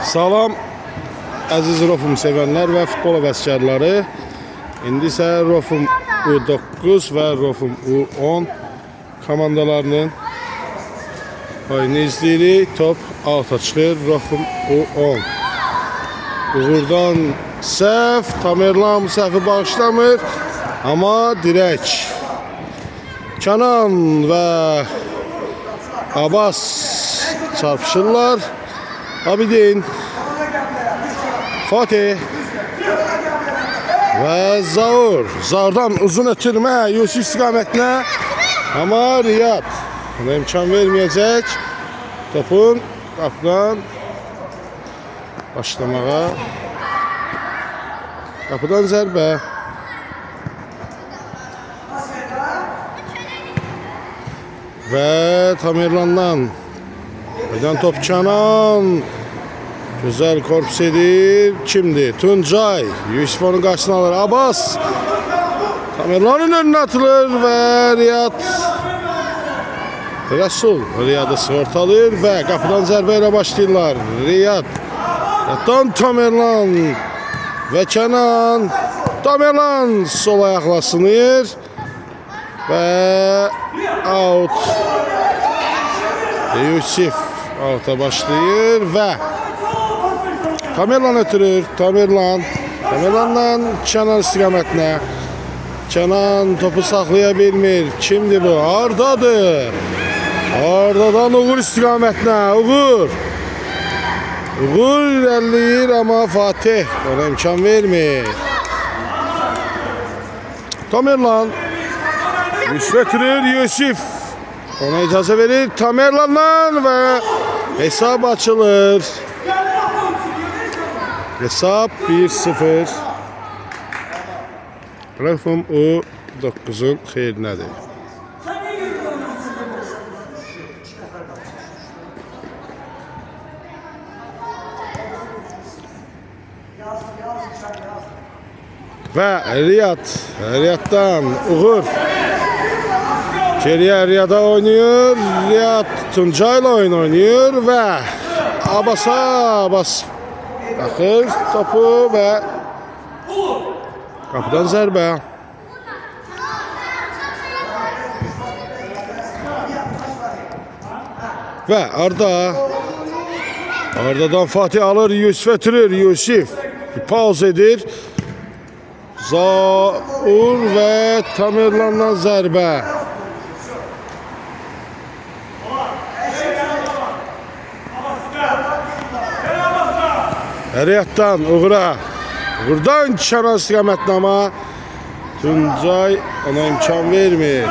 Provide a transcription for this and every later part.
Salam əziz Rofum sevənlər və futbol həvəskarları. İndi isə Rofum U9 və Rofum U10 komandalarının oyunu izləyirik. Top alta çıxır. Rofum U10. Uğurdan səhv. Tamerlan səhvi bağışlamır. Amma dirək. Kenan və Abbas çarpışırlar. Abidin, Fatih ve Zaur. Zaur'dan uzun ötürme Yusuf istikametine ama Riyad ona imkan vermeyecek. Topun kapıdan başlamağa. Kapıdan zərbə. Ve Tamerlan'dan Eden top Kenan. Güzel korpus edir. Kimdi? Tuncay. Yusuf onun karşısına alır. Abbas. Tamerlan'ın önüne atılır ve Riyad. Resul Riyad'ı sığortalır ve kapıdan zərbəyə başlayırlar. Riyad'dan Tamerlan ve Kenan. Tamerlan sol ayaqla sınır ve out. Yusuf alta başlayır ve Tamerlan ötürür. Tamerlan'dan Kenan istikametine. Kenan topu saxlayabilmir. Kimdi bu? Arda'dır. Arda'dan Uğur istikametine. Uğur ilerleyir ama Fatih ona imkan vermir. Tamerlan Yusuf ötürür. Yusuf ona icazə verir. Tamerlan'dan ve hesap açılır. Hesap 1-0. Rofum U9'un xeyrinədir. Ve Riyad'dan Uğur. Geriye Riyad'a oynuyor. Riyad Tuncay'la oynuyor ve Abbas bakır topu ve kapıdan zərbə. Ve Arda'dan Fatih alır. Yusuf ötürür. Yusuf pauz edir. Zaur ve Tamerlan'dan zərbə. Riyad'dan Uğur'dan Kenan istikametine ama Tuncay ona imkan vermir.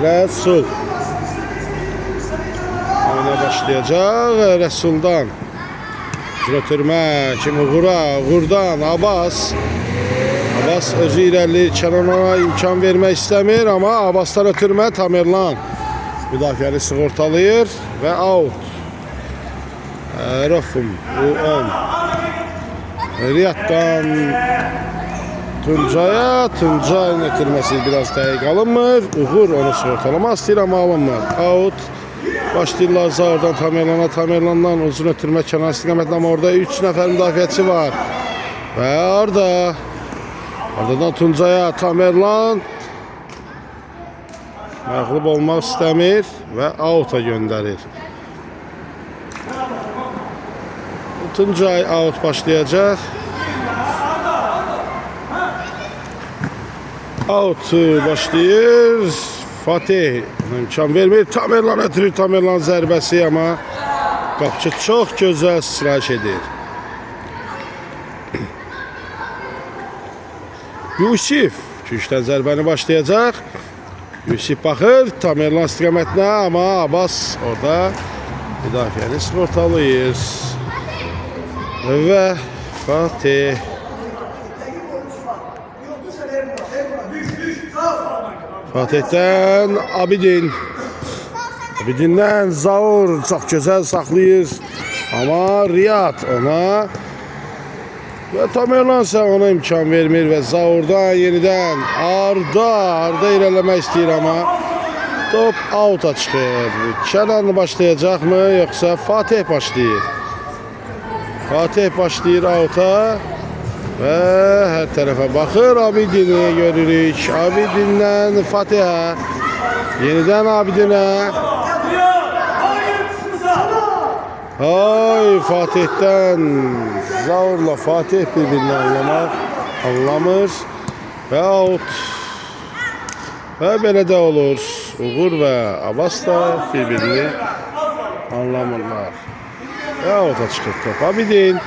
Resul oyuna başlayacak. Resul'dan ötürme kim Uğur'dan Abbas özü ilerli Kenan'a imkan vermek istemiyor ama Abbas'tan ötürme Tamerlan müdafiəni sığortalayır ve out. Rofum U10. Riyad'dan Tuncay'ın ötürmesi biraz dəqiq alınmır. Uğur onu sığortalamaq istəyir ama alınmır. Out. Başlayırlar Zaur'dan Tamerlan'dan uzun ötürmə Kenan istikametində ama orada 3 nəfər müdafiəçi var. Ve Arda'dan Tuncay'a Tamerlan məğlub olmaq istəmir və out'a göndərir. Tuncay out başlayacaq. Out başlayır. Fatih imkan vermir. Tamerlan ötürür. Tamerlan zərbəsi ama qapıcı çox gözəl sıraç edir. Yusuf küçdən zərbəni başlayacaq. Yusuf baxır Tamerlan istikametine ama Abbas orada müdafiəni sığortalayır. Ve Fatih Fatih'ten Abidin'den Zaur çok güzel saxlayır ama Riyad ona ve Tamerlan ise ona imkan vermir ve Zaur'dan yeniden Arda ilerlemek istiyor ama Top out'a çıxır. Kenan başlayacak mı yoksa Fatih başlayır? Fatih başlayır out'a. Ve her tarafa bakır. Abidin'i görürük. Abidin'den Fatih'e. Yeniden Abidin'e. Hay Fatih'ten Zaur'la Fatih birbirini anlamır. Ve out. Ve belə də olur. Uğur ve Abbas da birbirini anlamırlar. Ve out'a çıxır top. Abidin.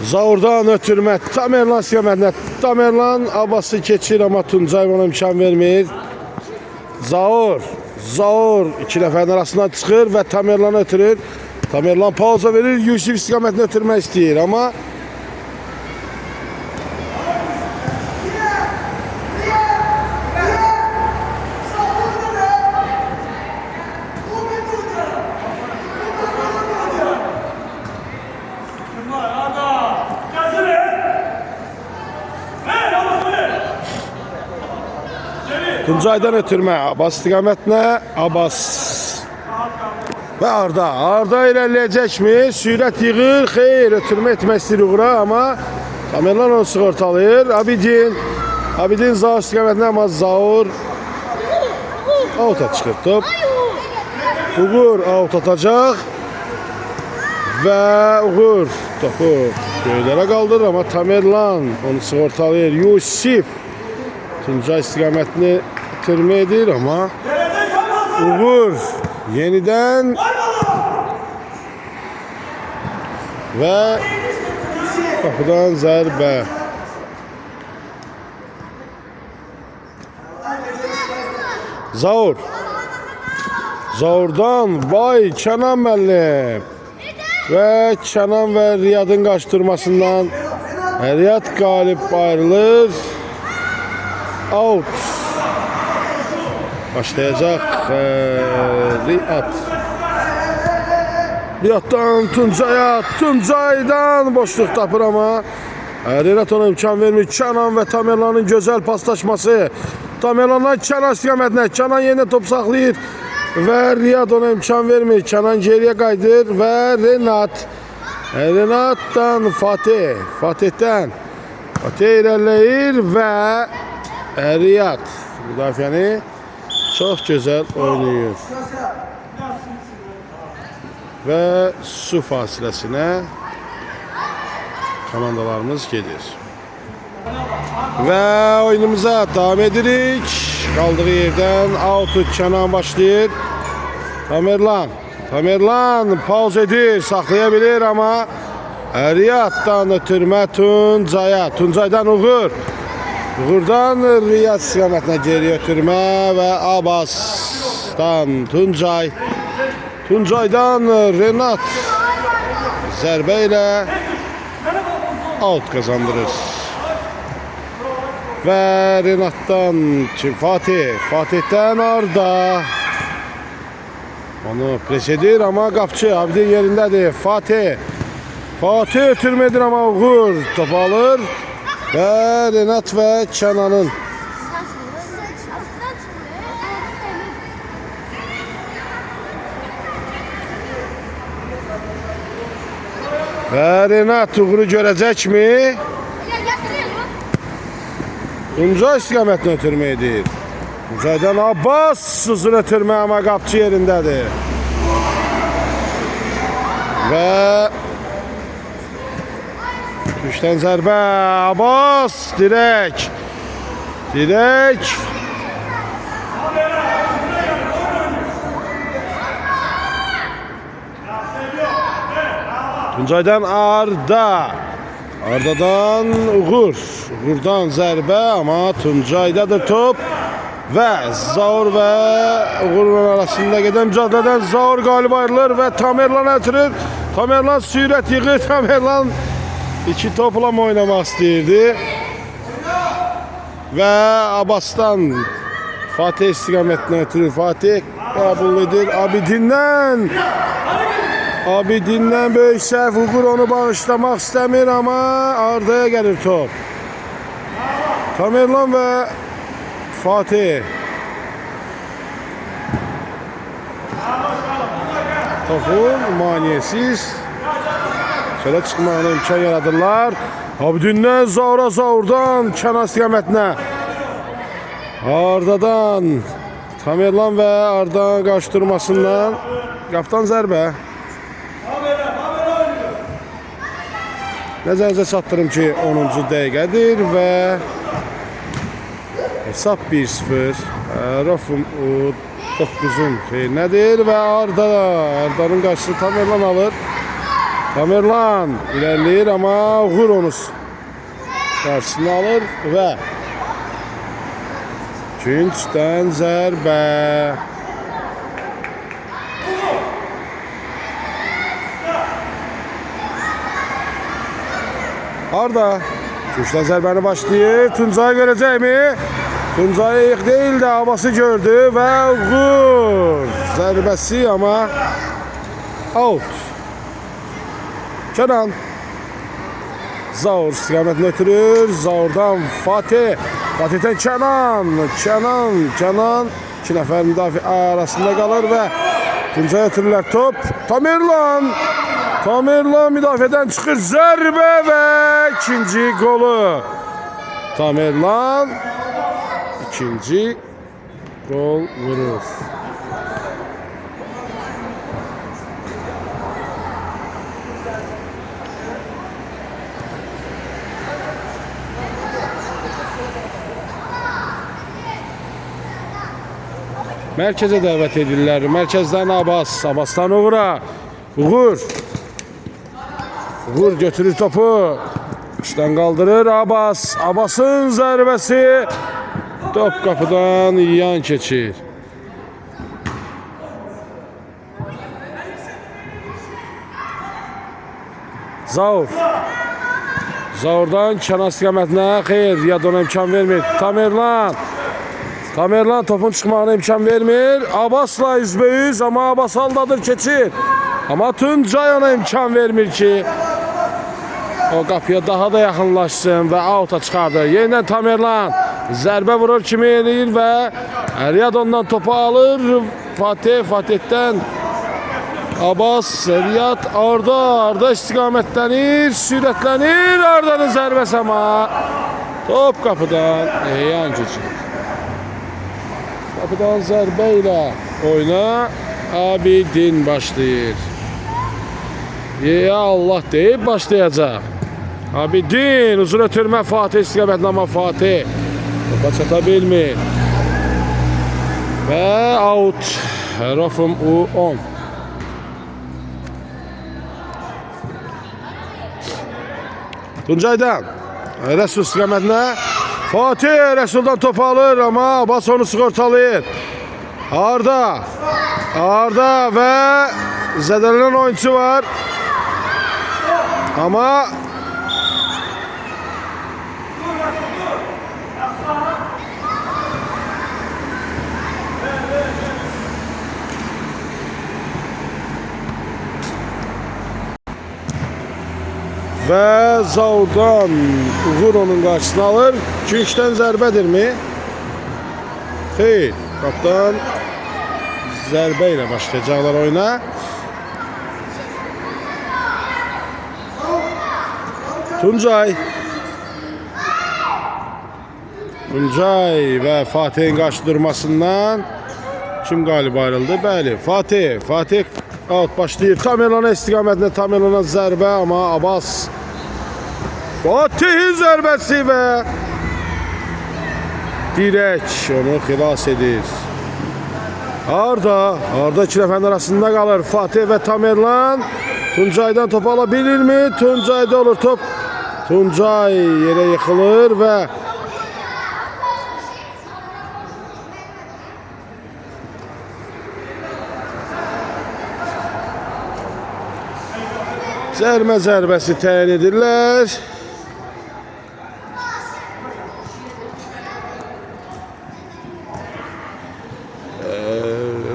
Zaur'dan ötürmə. Tamerlan istiqamətində. Tamerlan Abbas'ı keçir ama Tuncay ona imkan vermir. Zaur iki nəfərin arasından çıxır və Tamerlan ötürür. Tamerlan pauza verir. Yusif istiqamətini ötürmək istəyir ama Tuncay'dan ötürmə. Abbas istiqamətinə. Abbas. Və Arda ilerleyecek mi? Sürət yığır. Xeyr, ötürmə etmək istəyir Uğur'a ama Tamerlan onu sığortalıyır. Abidin Zaur istiqamətinə ama Zaur out'a çıxır top. Uğur out atacaq. Və Uğur topu göylərə qaldırır ama Tamerlan onu sığortalıyır. Yusif Tuncay istiqamətini itirmə edir ama Uğur yeniden ve kapıdan zərbə. Zaur'dan vay Kenan müəllim ve Kenan ve Riyad'ın qaçdırmasından Riyad qalib ayrılır. Out. Başlayacak Riyad'dan Tuncay'dan boşluk tapır ama Riyad ona imkan vermir. Kenan ve Tamerlan'ın güzel paslaşması. Tamerlan'dan Kenan istiqamətində. Kenan yine top saxlayır ve Riyad ona imkan vermir. Kenan geriye kaydır ve Renat'tan Fatih'ten ilerleyir ve Riyad müdafiəni çok güzel oynuyor. Ve su fasiləsinə komandalarımız gedir. Ve oyunumuza devam edirik. Kaldığı yerden out'u Kenan başlayır. Tamerlan pauz edir, saxlayabilir ama Riyad'dan ötürmə Tuncay'dan Uğur'dan Riyad istiqamətine geri ötürmə ve Abbas'tan Tuncay'dan Renat zərbə ilə out kazandırır. Ve Renat'tan Fatih'ten Arda onu pres edir ama qapçı Abidin yerindədir. Fatih ötürmədir ama Uğur topu alır ve Renat ve Kenan'ın ve Renat Uğur'u görecek mi? Tuncay istiqamətini ötürmə edir. Tuncay'dan Abbas uzun ötürmə ama qapçı yerindədir. Ve düşdən zərbə Abbas dirək. Tuncay'dan Arda'dan Uğur'dan zərbə ama Tuncay'dadır top ve Zaur ve Uğur'un arasında giden mücadeleden Zaur galib ayrılır ve Tamerlan ötürür. Tamerlan sürət yığır. Tamerlan iki topla oynamaq istəyirdi ve Abbas'tan Fatih istiqamətinə ötürür. Fatih qəbul edir Abidin'den böyük səhv. Uğur onu bağışlamaq istəmir ama Arda'ya gelir top. Tamerlan ve Fatih topun maniyesiz şöyle çıxmağına imkan yaradırlar. Abdündən Zaurdan kənar istiqamətinə. Ardadan Tamerlan və Ardan qarşıdurmasından qaptan zərbə. Nəzərinizə çatdırım ki 10-cu dəqiqədir və hesab 1-0. Rofum 9'un xeyrinədir və Ardanın qarşısını Tamerlan alır. Tamerlan ilerleyir ama Uğur onu karşısına alır ve Günç'ten zərbə. Arda Günç'ten zərbəni başlayır. Tuncay görəcək mi? Tuncay ilk değil de Abbas'ı gördü ve Uğur zərbəsi ama out. Kenan Zaur istiqamətini ötürür. Zaurdan Fatih. Fatih'ten Kenan. İki nəfər müdafi arasında qalır və Tuncay ötürürlər top. Tamerlan müdafiədən çıxır. Zərbə və ikinci golü. Tamerlan ikinci gol vurur. Mərkəzə dəvət edirlər. Mərkəzdən Abbasdan Uğur'a. Uğur götürür topu. Üçdən qaldırır Abbas'ın zərbəsi. Top qapıdan yan keçir. Zaurdan kənar istiqamətinə xeyr, Riyadona imkan vermir. Tamerlan topun çıxmağına imkan vermir. Abbas'la üzbəyüz ama Abbas aldadır keçir. Ama Tuncay ona imkan vermir ki o qapıya daha da yaxınlaşsın və out'a çıxardır. Yenidən Tamerlan zərbə vurur kimi eləyir və Riyad ondan topu alır. Fatih'dən Abbas, Riyad, Arda istiqamətlənir, sürətlənir. Arda'nın zərbəsi ama top qapıdan yan keçir. Kapıdan zərbə ilə oyuna Abidin başlayır. Ya Allah deyib başlayacaq. Abidin uzun ötürmə Fatih istiqamətinə ama Fatih topa çata bilmir. Və out. Rofum U10. Tuncay'dan Resul istiqamətinə. Fatih Resul'dan topu alır ama Abbas onu sigortalayır. Arda ve zədələnən oyuncu var. Ama ve Zaurdan Uğur onun karşısına alır. Günç'ten zərbədir mi? Xeyr. Kaptan zərbə ilə başlayacaqlar oyuna. Tuncay və Fatih'in qarşı durmasından kim qalib ayrıldı? Bəli, Fatih out başlayır. Tamerlan'a istiqamətində Tamerlan'a zərbə ama Abbas Fatih'in zərbəsi və dirək onu xilas edir. Arda iki nəfərin arasında qalır. Fatih və Tamerlan Tuncay'dan top alabilir mi? Tuncay'da olur top. Tuncay yere yıkılır və zərbəsi təyin edirlər.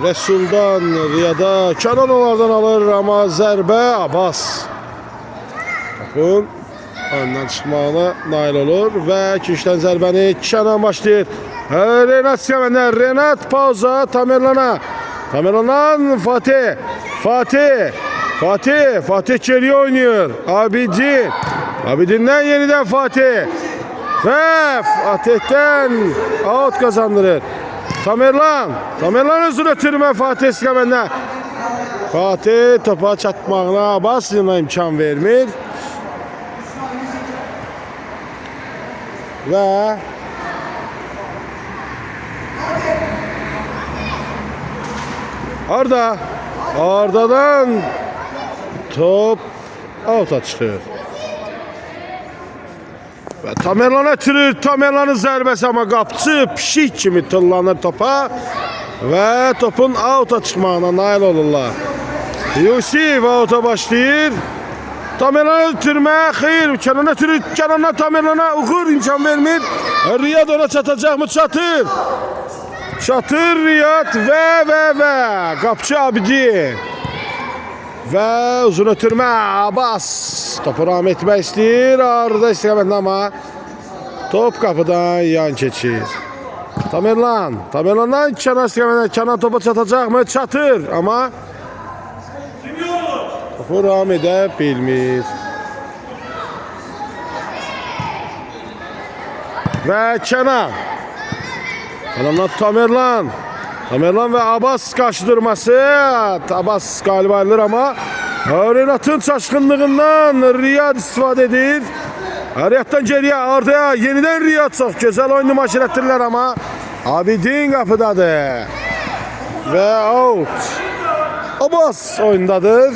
Resul'dan Riyada Kenan onlardan alır ama zərbə Abbas topun öndən çıxmağına nail olur və ikinciden zərbəni Kenan başlayır. Renat istiqamətində Renat pauza Tamerlan'a Tamerlan'dan Fatih. Fatih geriye oynuyor. Abidin'den yeniden Fatih. Ve Fatih'ten out kazandırır. Tamerlan özür ötürmə Fatih istiqamətində. Fatih topa çatmağına Abbas imkan vermir. Ve Arda'dan top out'a çıxır. Və Tamerlan ötürür. Tamerlanın zərbəsi ama qapçı pişik kimi tıllanır topa. Ve topun out'a çıxmağına nail olurlar. Yusif out'a başlayır. Tamerlan ötürmə, xeyr, Kenan ötürür. Kenan'dan Tamerlan'a uğur imkan vermir. Riyad ona çatacaq mı? Çatır Riyad ve qapçı Abidin. Ve uzun ötürmə Abbas. Topu ram etmək istəyir. Arda istiqamətində ama top kapıdan yan keçir. Tamerlan'dan Kenan istiqamətində. Kenan topa çatacaq mı? Çatır ama topu ram edə bilmir. Ve Kenan'dan Tamerlan ve Abbas karşıdurması. Abbas galiba alır ama Renat'ın çaşkınlığından Riyad istifade edir. Riyad'dan geriye Arda'ya yeniden Riyad çok güzel oyunu maç ettirdiler ama Abidin kapıdadır. Ve out. Abbas oyundadır.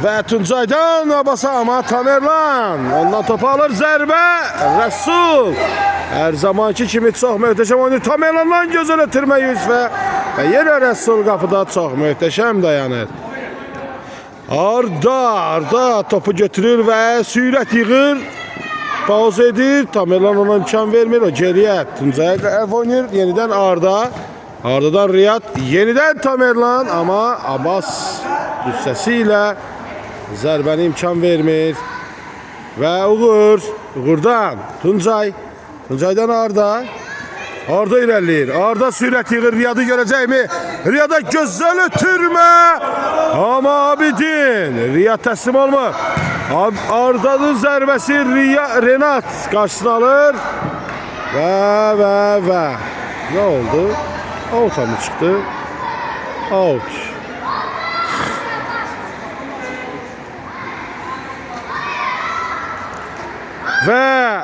Ve Tuncay'dan Abbas'a ama Tamerlan. Ondan topu alır zərbə. Resul. Her zamanki kimi çox möhtəşəm oyunu Tamerlan'dan gözəl ötürmə Yusifə. Və yenə Resul qapıda çox möhtəşəm dayanır. Arda topu götürür ve sürət yığır. Pauz edir. Tamerlan ona imkan vermir. O geriye Tuncay'a ev oynayır. Yeniden Arda'dan Riyad. Yeniden Tamerlan ama Abbas düssəsiyle zərbəni imkan vermir. Ve Uğur'dan Tuncay'dan Arda ilerleyir. Arda sürət yığır. Riyad'ı görəcək mi? Riyad'a gözəl ötürmə. Ama Abidin. Riyad təslim olmur. Arda'nın zərbəsi Renat qarşısına alır. Ve ne oldu? Out'a mı çıktı? Out. Ve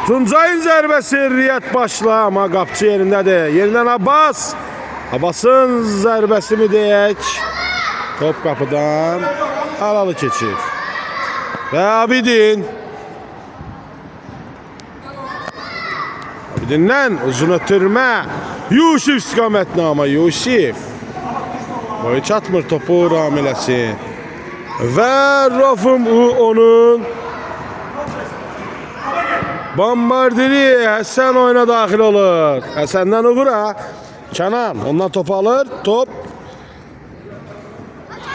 Tuncay'ın zərbəsi Riyad başla ama qapçı yerindədir. Yerindən Abbas. Abbas'ın zərbəsi mi deyək? Top kapıdan aralı keçir. Ve Abidin'den uzun ötürmə. Yusif istiqamətlə ama Yusif. Boyu çatmır topu ram eləsin. Ve Rofum onun bombardiri Həsən oyuna daxil olur. Həsəndən Uğur'a. Kenan ondan topu alır. Top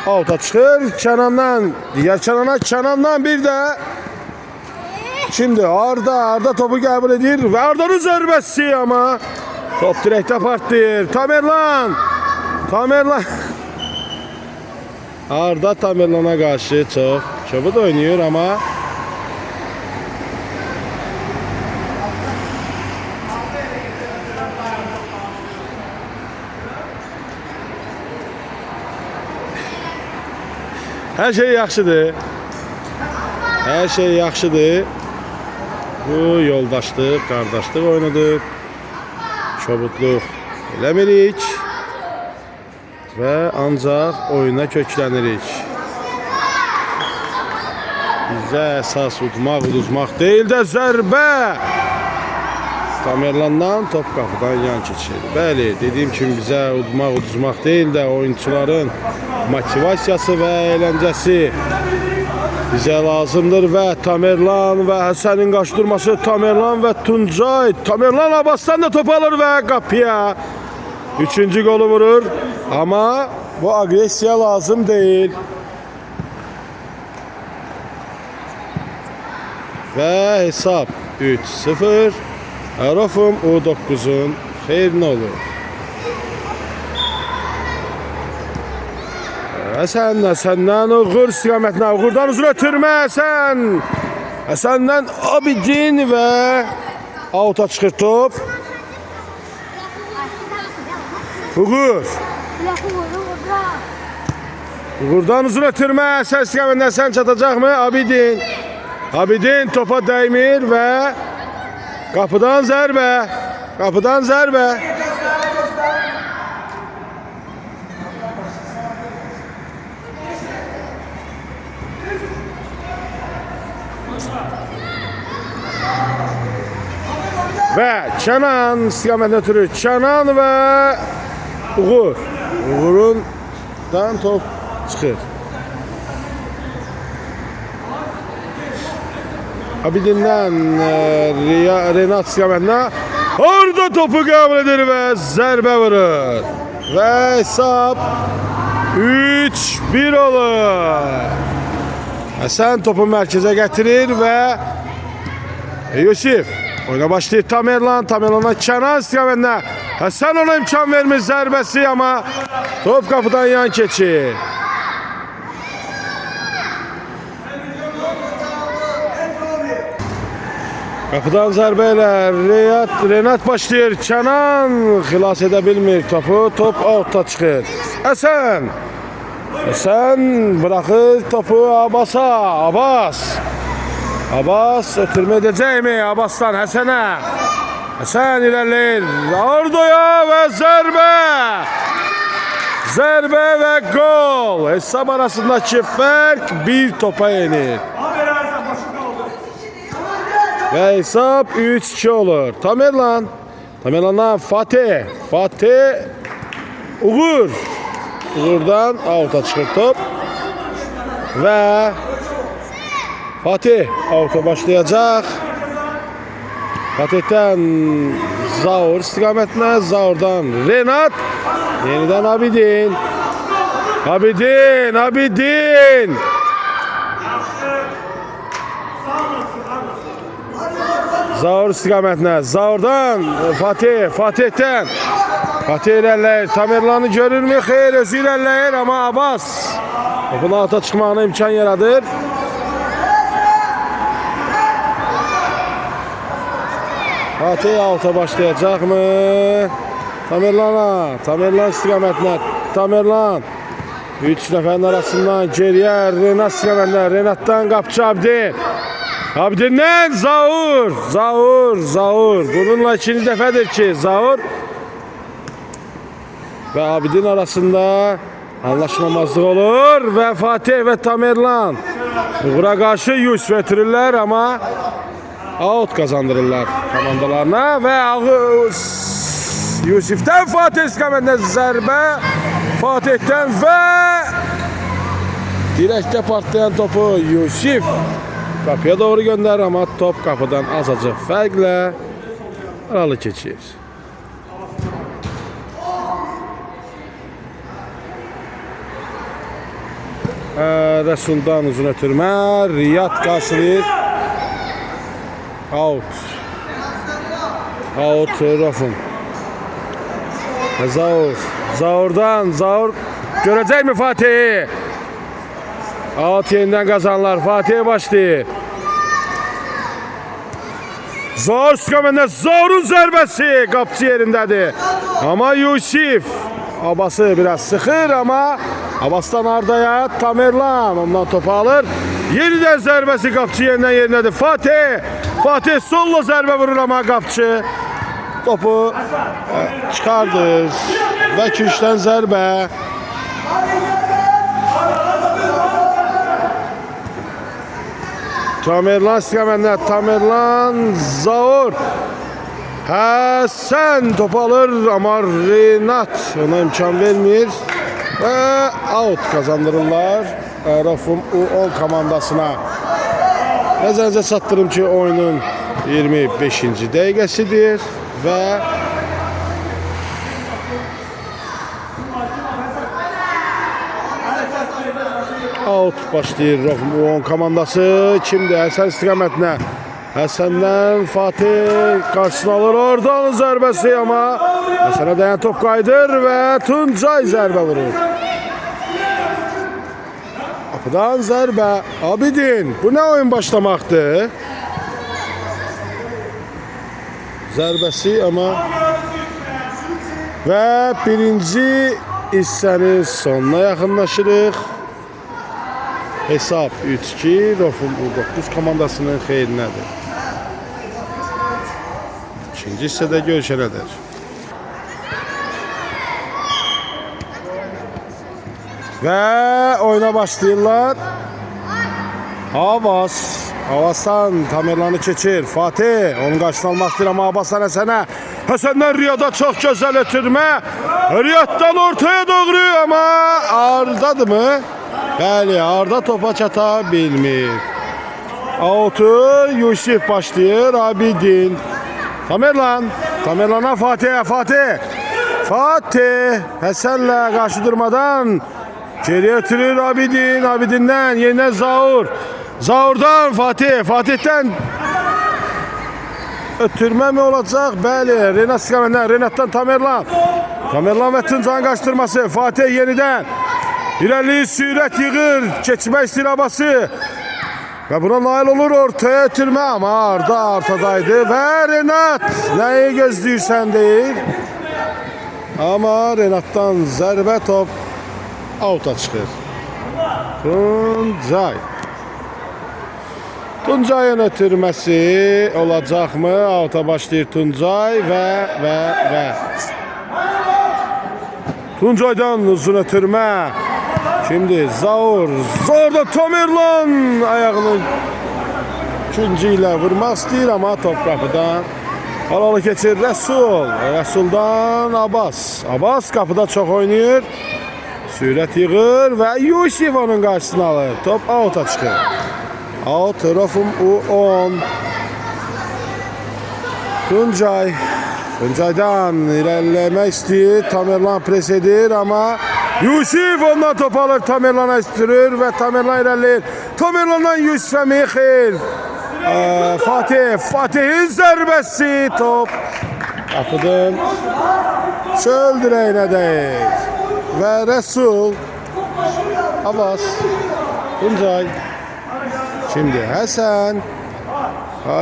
out'a çıxır. Kenan'dan bir de şimdi Arda topu qəbul edir ve Arda'nın zərbəsi ama top direkte partlayır. Tamerlan Arda Tamerlan'a karşı çok çabuk oynuyor ama her şey yaxşıdır. Bu yoldaşlıq, qardaşlıq oynadık. Çobukluq eləmirik və ancaq oyuna köklənirik. Bizə əsas udmaq deyil də zərbə. Tamerlan'dan top qapıdan yan keçir. Bəli, dediyim kimi bizə udmaq deyil də oyuncuların motivasiyası və əyləncəsi bizə lazımdır və Tamerlan və Həsənin qaçdırması Tamerlan və Tuncay. Tamerlan Abbas'tan da top alır və qapıya 3. golü vurur. Ama bu agresiya lazım değil. Və hesab 3-0. Rofum U9'un xeyrinə olur. Həsəndən Uğur istiqamətinə. Uğurdan uzun ötürmə Həsən. Həsəndən Abidin və auta çıxır top. Uğur. Uğurdan uzun ötürmə Həsən istiqamətindən Həsən çatacaqmı? Abidin. Abidin topa dəymir və qapıdan zərbə. Qapıdan zərbə. Və Kənan istiqamətinə ötürür. Kənan və Uğur. Uğurundan top çıxır. Abidindən Renat istiqamətinə. Orada topu qəbul edir və zərbə vurur. Və hesab 3-1 olur. Həsən topu mərkəzə gətirir və Yusif oyuna başlayır. Tamerlan'a Kənan istiqamətinə. Həsən ona imkan vermir zərbəsi ama top kapıdan yan keçir. Kapıdan zərbə ilə Renat başlayır. Kənan xilas edə bilmir topu. Top outda çıxır. Həsən bırakır topu Abbas'a. Abbas ötürmə edəcəkmi Abbas'tan Həsənə? Həsən ilerleyir. Ordoya və zərbə. Zərbə və gol. Hesab arasındaki fərq bir topa yenir. Və hesab 3-2 olur. Tamerlan'dan Fatih. Uğur'dan out'a çıxır top. Və Fatih out'a başlayacaq. Fatih'ten Zaur istiqamətinə. Zaur'dan Renat. Yeniden Abidin. Zaur istiqamətinə. Zaur'dan Fatih'ten. Fatih ilerleyir. Tamerlan'ı görürmü? Xeyr, özü ilerleyir ama Abbas topun alta çıxmağına imkan yaradır. Fatih alta başlayacak mı? Tamerlan istiqamətinə. Tamerlan 3 nəfərin arasından geriyə Renat istiqamətinə. Renat'tan qapçı Abidin'den Zaur. Bununla ikinci dəfədir ki Zaur ve Abidin arasında anlaşmamazlık olur ve Fatih ve Tamerlan Uğur'a karşı Yusuf ötürürler ama out kazandırırlar komandalarına ve Yusuf'ten Fatih istiqamətinə zərbə. Fatih'ten ve direkte partlayan topu Yusuf kapıya doğru gönder ama top kapıdan azacık fərqlə aralı keçir. Resul'dan uzun ötürmə. Riyad karşılayır. Out Rofun. Zaur görecek mi Fatih'i? Out yeniden kazanlar. Fatih'e başlayır. Zaur istiqamətinə. Zaur'un zərbəsi qapçı yerindədir. Ama Yusuf Abbas'ı biraz sıxır ama Abbas'tan Arda'ya Tamerlan ondan topu alır. Yeniden zərbəsi qapçı yerinədir. Fatih solla zərbə vurur ama qapçı topu çıxardır və küçdən zərbə. Tamerlan istiqamətinə. Tamerlan Zaur. Həsən topu alır ama Renat ona imkan vermir və out kazandırırlar Rofum U10 komandasına. Nəzərinizə çatdırım ki oyunun 25-ci dəqiqəsidir və out başlayır Rofum U10 komandası. Kimdir? Həsən istiqamətinə. Həsəndən Fatih qarşısına alır. Oradan zərbəsi ama Həsənə dayan top kaydır və Tuncay zərbə vurur. Qapıdan zərbə. Abidin, bu nə oyun başlamaqdır? Zərbəsi amma və birinci hissənin sonuna yaxınlaşırıq. Hesab 3-2 Rofum U9 komandasının xeyrinədir. İkinci hissədə görüşənədir. Və oyuna başlayırlar. Abbas. Abbasdan Tamerlanı keçir. Fatih onun qarşısına almaq istəyir amma Abbasdan Həsənə. Həsəndən Riyada çox gözəl ötürmə. Riyaddan ortaya doğru amma Ardadır mı? Bəli, Arda topa çata bilmir. Autu Yusif başlayır. Abidin. Tamerlan'a Fatih. Fatih Həsənlə qarşı durmadan geriye ötürür Abidin. Abidin'den yeniden Zaur. Zaur'dan Fatih'ten ötürme mi olacak? Bəli, Renat Sikamenden, Renat'tan Tamerlan ve Tuncay'ın kaçtırması. Fatih yeniden ilerliği sürət yığır. Keçmək istəyir Abbası. Ve buna nail olur, ortaya ötürme ama Arda ortadaydı ve Renat neyi gözlüyürsən deyir. Ama Renat'tan zərbə top out'a çıxır. Tuncay'ın ötürməsi olacaqmı? Out'a başlayır Tuncay və Tuncay'dan uzun ötürmə. Şimdi Zaur'da Tamerlan ayağını ikinci ilə vurmaq istəyir ama top qapıdan. Halalı keçir Rəsuldan Abbas kapıda çok oynuyor. Sürət yığır və Yusif onun qarşısını alır. Top out'a çıxır. Out Rofum U10. Tuncay'dan ilerlemek istəyir. Tamerlan pres edir ama Yusif ondan top alır. Tamerlan'a istiriyor ve Tamerlan ilerleyir. Tamerlan'dan Yusif'e Mixil. Fatih'in zərbəsi top kapıdan çöl direğine değil. Ve Resul Abbas Tuncay. Şimdi Həsən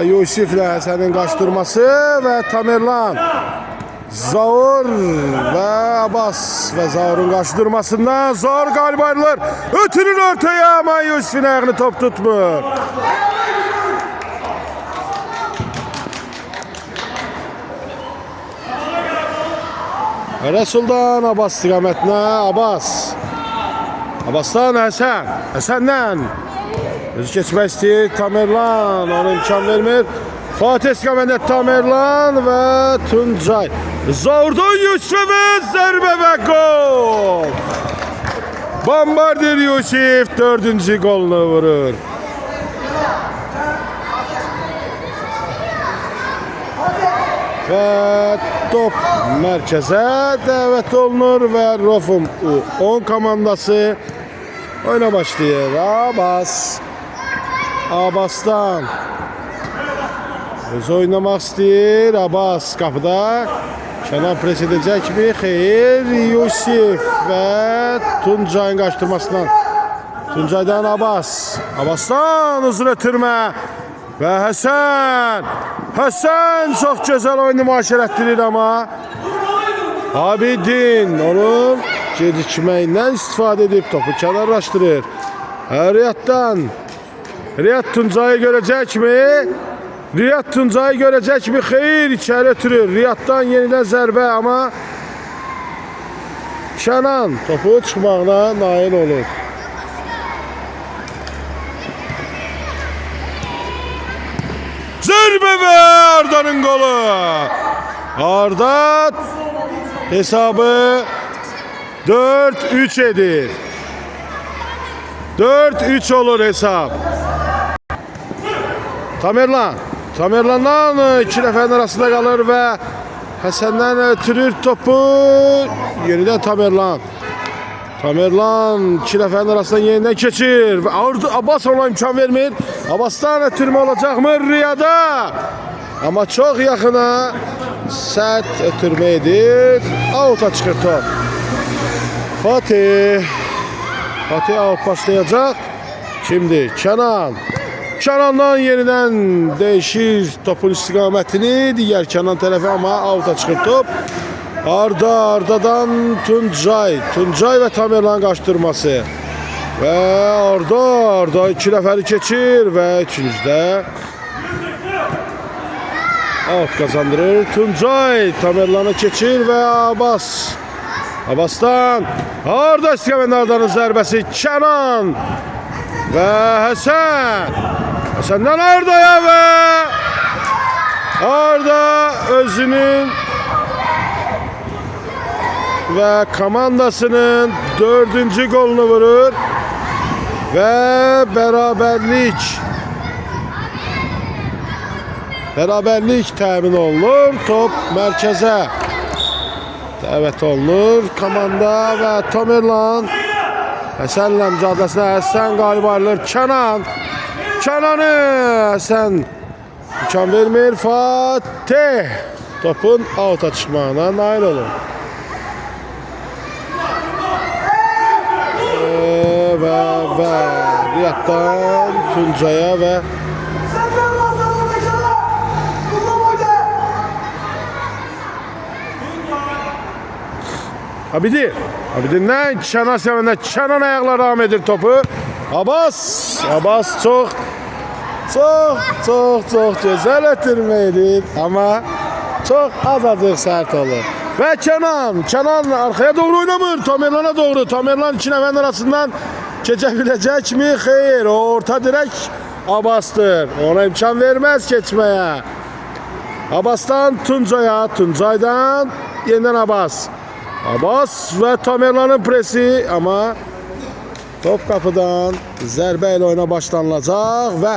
Yusif'le Həsənin kaçtırması ve Tamerlan Zaur ve Abbas ve Zaur'un kaçtırmasından Zaur galiba ayrılır. Ötürür ortaya ama Yusif'in ayağını top tutmuyor. Resul'dan Abbas istiqamətlə Abbas'tan Həsəndən özü keçmək istəyir Tamerlan ona imkan vermir. Fatih istiqamətlə Tamerlan və Tuncay. Zaur'dan Yusif'e zərbə və gol. Bombardier Yusif 4. golunu vurur. Ve top merkeze davet olunur ve Rofum U10 komandası oyuna başlıyor. Abbas'tan öz oynamak istəyir. Abbas kapıda. Kenan pres edecek mi? Xeyr. Yusif ve Tuncay'ın kaçtırmasından. Tuncay'dan Abbas'tan uzun ötürmə. Ve Həsən çok güzel oyunu müaşirətdirir ama Abidin onun gecikməyindən istifadə edib topu kənarlaşdırır. Riyad Tuncay'ı görecek mi? Xeyr, içeri ötürür. Riyaddan yeniden zərbə ama Kenan topu çıxmağına nail olur. Zərbə və Arda'nın golü. Arda hesabı 4-3 edir. 4-3 olur hesap. Tamerlan'dan iki nəfərin arasında qalır və Həsəndən ötürür topu. Yeniden Tamerlan iki nəfərin arasından yeniden keçir. Abbas ona imkan vermir. Abbas'tan ötürmə olacaqmı Riyada? Ama çok yakına sert ötürmə edir. Out'a çıxır top. Fatih out başlayacak. Şimdi Kenan. Kenan'dan yeniden değişir topun istiqamətini. Diğer Kenan tarafı ama avuta çıxır top. Arda'dan Tuncay. Tuncay ve Tamerlan qaçdırması. Ve Arda iki nəfəri keçir ve üçüncüdə out kazandırır. Tuncay Tamerlan'ı keçir ve Abbas. Abbas'tan Arda istiqamətində Arda'nın zərbəsi. Kenan ve Hasan. Hasan'dan Arda'ya ve Arda özünün ve komandasının 4. golunu vurur ve beraberlik təmin olunur. Top merkeze davet olunur. Komanda ve Tamerlan Hasan'la mücadelesine Hasan galip ayrılır. Kenan'ı Hasan imkan vermir. Fatih topun out'a çıkmağına nail olur. Ve Riyad'dan Tuncay'a ve Abidin'den Kenan sevende Kenan ayakla devam edir topu. Abbas çok güzel ötürmeydi ama çok azacık sert olur. Ve Kenan arkaya doğru oynamır. Tamerlan'a doğru. Tamerlan iki nəfərin arasından geçebilecek mi? Hayır. O orta direk Abbas'tır. Ona imkan vermez geçmeye. Abbas'tan Tuncay'a. Tuncay'dan yeniden Abbas ve Tamerlan'ın presi ama top kapıdan zərbə ilə oyuna başlanılacaq ve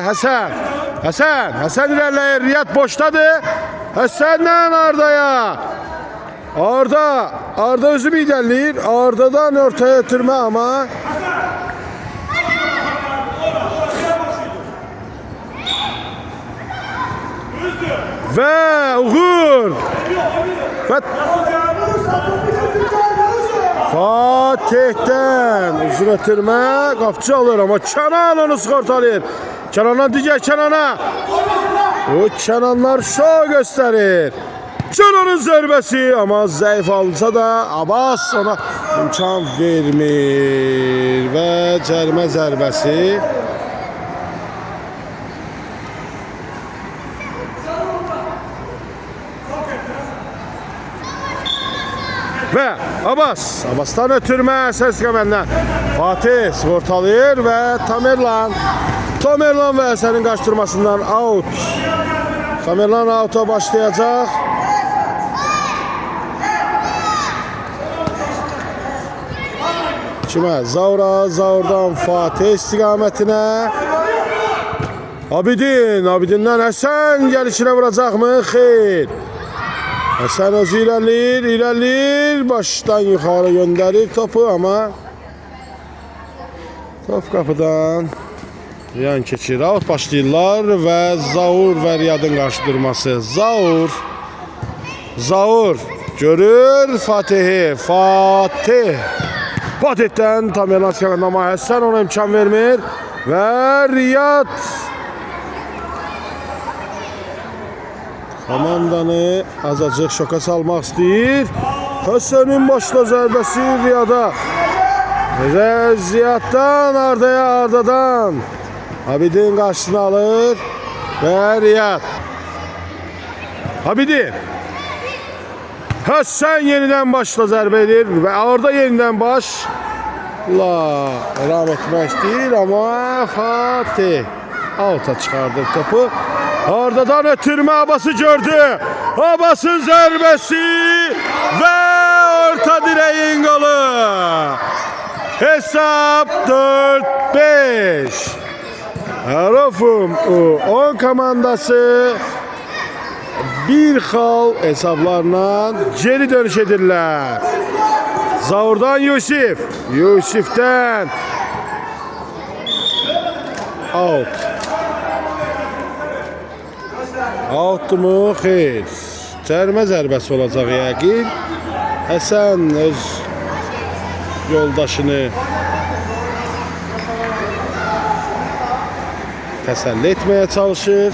Hasan ilerleyir. Riyad boşladı. Hasan'dan Arda'ya. Arda özü liderleyir. Arda'dan ortaya ötürme ama ve Uğur ve Fatih'ten uzun ötürme kapçı alır ama Kenan onu skortalır. Kenan'dan diğer Kenan'a. O Kenanlar şov gösterir. Kenan'ın zərbesi ama zayıf alınsa da Abbas ona imkan vermir ve cərimə zərbəsi. Ve Abbas'tan ötürme ses kamenden Fatih skortalayır ve Tamerlan ve Hasan'ın kaçtırmasından out. Tamerlan out'a başlayacak. Kime? Zaur'dan Fatih istiqamətine. Abidin'den Hasan gelişine vuracak mı? Xeyr. Hasan özü ilerleyir. Baştan yukarı gönderir topu ama top kapıdan yan keçir. Out başlayırlar ve Zaur ve Riyad'ın qarşıdurması. Zaur görür Fatih'i. Fatih'ten Tamerlan çıkan ama Hasan ona imkan vermir ve Riyad komandanı azacıq şoka salmaq istəyir. Hasan'ın başla zərbəsi Riyad'a. Ziyad'dan Arda'dan. Abidin qarşısını alır ve Riyad. Hasan yeniden başla zərbə edir ve Arda yeniden devam etmək istəyir ama Fatih out'a çıxardır topu. Arda'dan ötürme Abbas'ı gördü. Abbas'ın zərbesi ve orta direğin golü. Hesap 4-5. Arofum 10 komandası bir xal hesablarla geri dönüş edirlər. Zaur'dan Yusif'ten out. Outmu? Xeyr. Cərimə zərbəsi olacaq yəqin. Hasan öz yoldaşını təsəlli etməyə çalışır.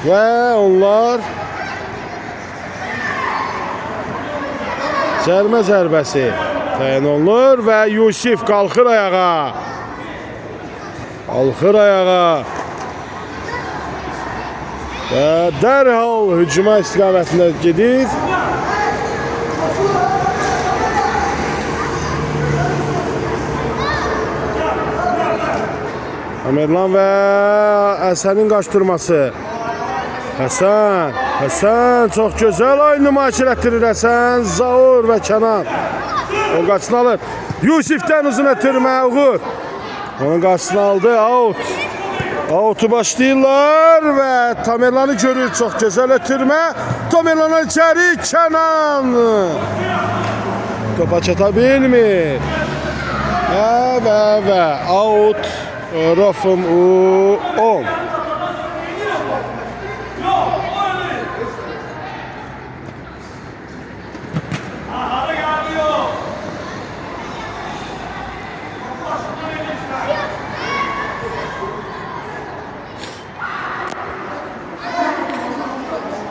Və onlar cərimə zərbəsi təyin olunur və Yusif qalxır ayağa. Qalxır ayağa. Və dərhal hücuma istiqamətində gedir. Tamerlan və Həsənin qaçdırması. Həsən çox gözəl oyun nümayiş etdirir Həsən. Zaur və Kənan o qaçını alır. Yusifdən uzun ötürmə Uğur. Onun qarşısını aldı. Out'u başlayırlar və Tamerlan'ı görür. Çox gözəl ötürmə. Tamerlan'a içəri Kənan. Topa çata bilmir. Və out. Rafım U10.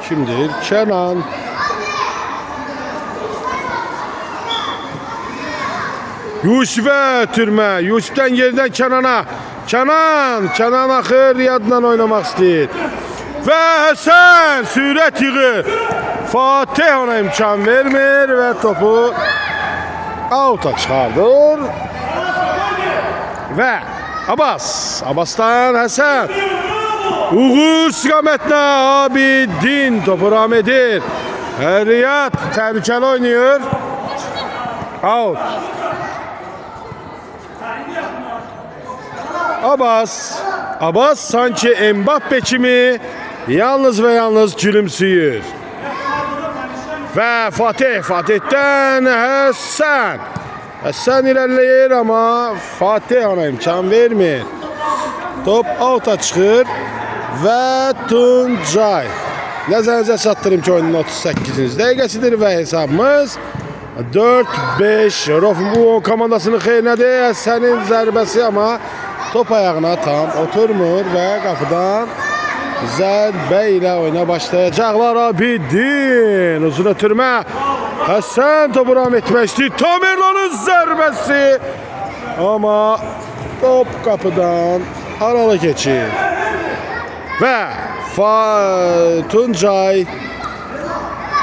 Kimdir? Kenan. Yusif'e türme. Yusif'ten geriden Kenan'a. Kenan axır Riyadla oynamaq istəyir. Və Həsən sürət yığır. Fatih ona imkan vermir və topu out'a çıxardır. Və Abbasdan Həsən. Uğur istiqamətinə Abidin topu ram edir. Riyad təhlükəli oynayır. Out. Abbas sanki Mbappe kimi yalnız ve yalnız gülümsüyor. Ve Fatih'ten Həsən ilerleyir ama Fatih ona imkan vermir. Top out'a çıxır ve Tuncay. Nəzərinizə çatdırım ki oyunun 38-ci dəqiqəsidir və hesabımız 4-5. Rofum komandasının xeyrinədir. Həsənin zərbəsi ama top ayağına tam oturmur və qapıdan zərbə ilə oyuna başlayacaqlar. Abidin uzun ötürmə. Həsən topu ram etmək istəyir. Tamerlan'ın zərbəsi. Amma top qapıdan aralı keçir. Və Tuncay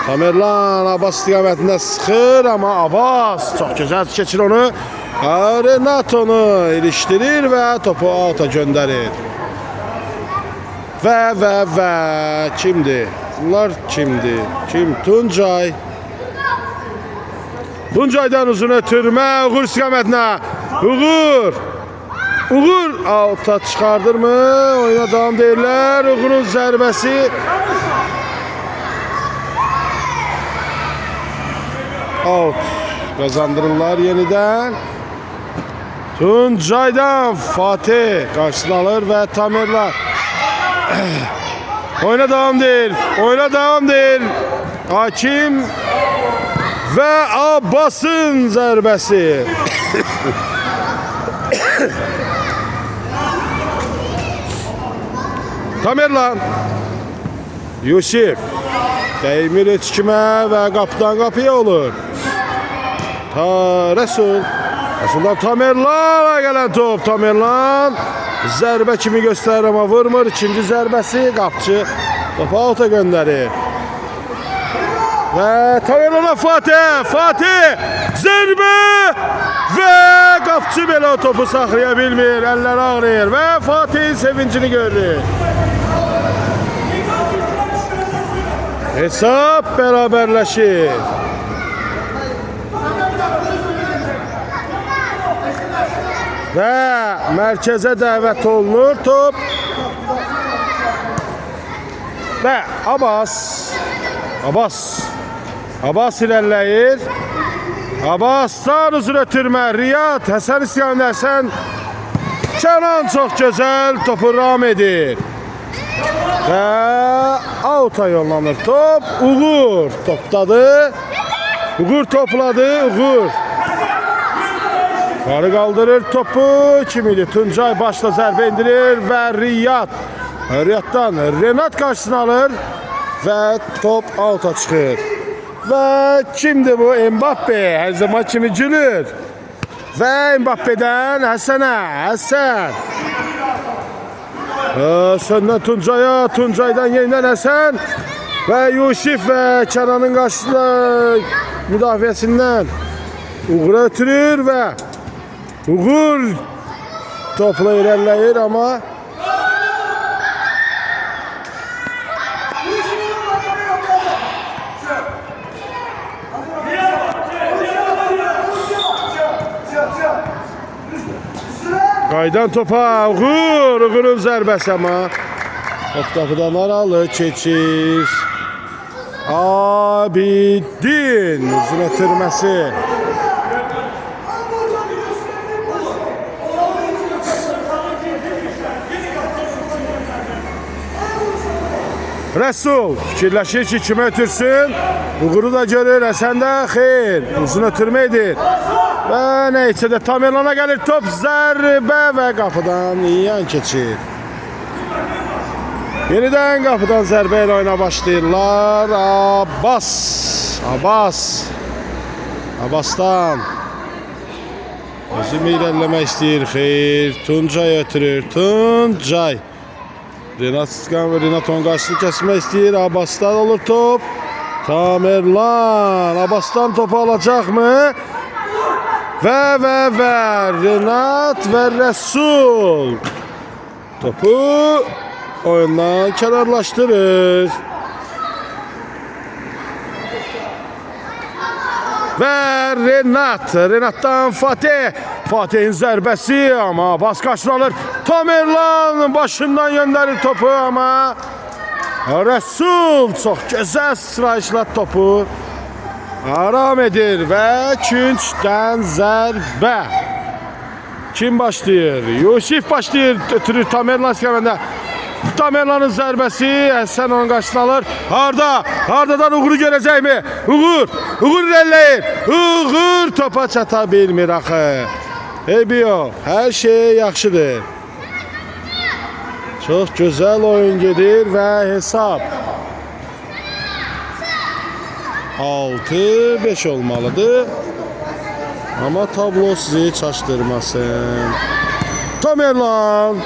Tamerlan Abbas istiqamətində sıxır. Amma Abbas çox gözəl keçir onu. Renato'nu iliştirir və topu out'a göndərir. Və kimdir? Bunlar kimdir? Tuncay. Tuncay'dan uzun ötürmə Uğur istiqamətinə. Uğur out'a çıxardır mı? Oyuna davam deyirlər. Uğur'un zərbəsi. Out. Kazandırırlar yeniden. Tuncay'dan Fatih karşısına alır ve Tamerlan. Oyuna devam değil. Hakim ve Abbas'ın zərbesi. Tamerlan. Yusif. Değmir heç kimə və qapıdan qapıya olur. Resul'dan Tamerlan'a gelen top. Tamerlan zərbə kimi göstərir ama vurmur. İkinci zərbəsi qapçı topu out'a göndərir. Və Tamerlan'a Fatih zərbə və qapçı belə o topu saxlaya bilmir. Əlləri ağrıyır və Fatih'in sevincini görür. Hesap beraberleşir. Və mərkəzə dəvət olunur top. Və Abbas ilerləyir. Abbasdan uzun ötürmə. Riyad Həsən istiqamətində. Həsən Kenan çox gözəl topu ram edir. Və out'a yollanır top. Uğur topdadı. Uğur topladı. Yukarı kaldırır topu. Kim idi? Tuncay başla zərbə indirir və Riyad. Riyaddan Renat karşısına alır və top out'a çıxır. Və kimdir bu? Mbappe. Hər zaman kimi gülür. Və Mbappe'dən Həsənə. Həsən. Həsəndən Tuncay'a. Tuncay'dan yenidən Həsən. Və Yusif və Kənanın qarşısında müdafiəsindən Uğur'a ötürür və Uğur topla irəliləyir amma qaydan topa Uğur'un zərbəsi amma top qapıdan aralı keçir. Abidin uzun ötürməsi. Rəsul fikirləşir ki, kimə ötürsün? Uğur'u da görür, Həsən də xeyr. Uzun ötürmə edir. Və neysə də Tamerlana gəlir top, zərbə və qapıdan yan keçir. Yenidən qapıdan zərbə ilə oyuna başlayırlar. Abbasdan. Özümü irəliləmək istəyir, xeyr. Tuncay ötürür, Tuncay. Renat onun qarşısını kəsmək istəyir. Abbasdan olur top. Tamerlan. Abbasdan topu alacaqmı? Və Renat və Rəsul. Topu oyundan kənarlaşdırır. Və Renatdan Fatih. Fatih'in zərbəsi amma Abbas qarşısına alır. Tamerlan başından göndərir topu amma Rəsul çox gözəl sıçrayışla topu aram edir və küncdən zərbə. Kim başlayır? Yusif başlayır, ötürür Tamerlan istiqamətində. Tamerlanın zərbəsi, Həsən onun qarşısına alır. Hardadan Uğur'u görəcəkmi? Uğur irəliləyir. Uğur topa çata bilmir axı. Eybiyo, hər şey yaxşıdır. Çox gözəl oyun gedir və hesab 6-5 olmalıdır. Amma tablo sizi çaşdırmasın. Tamerlan.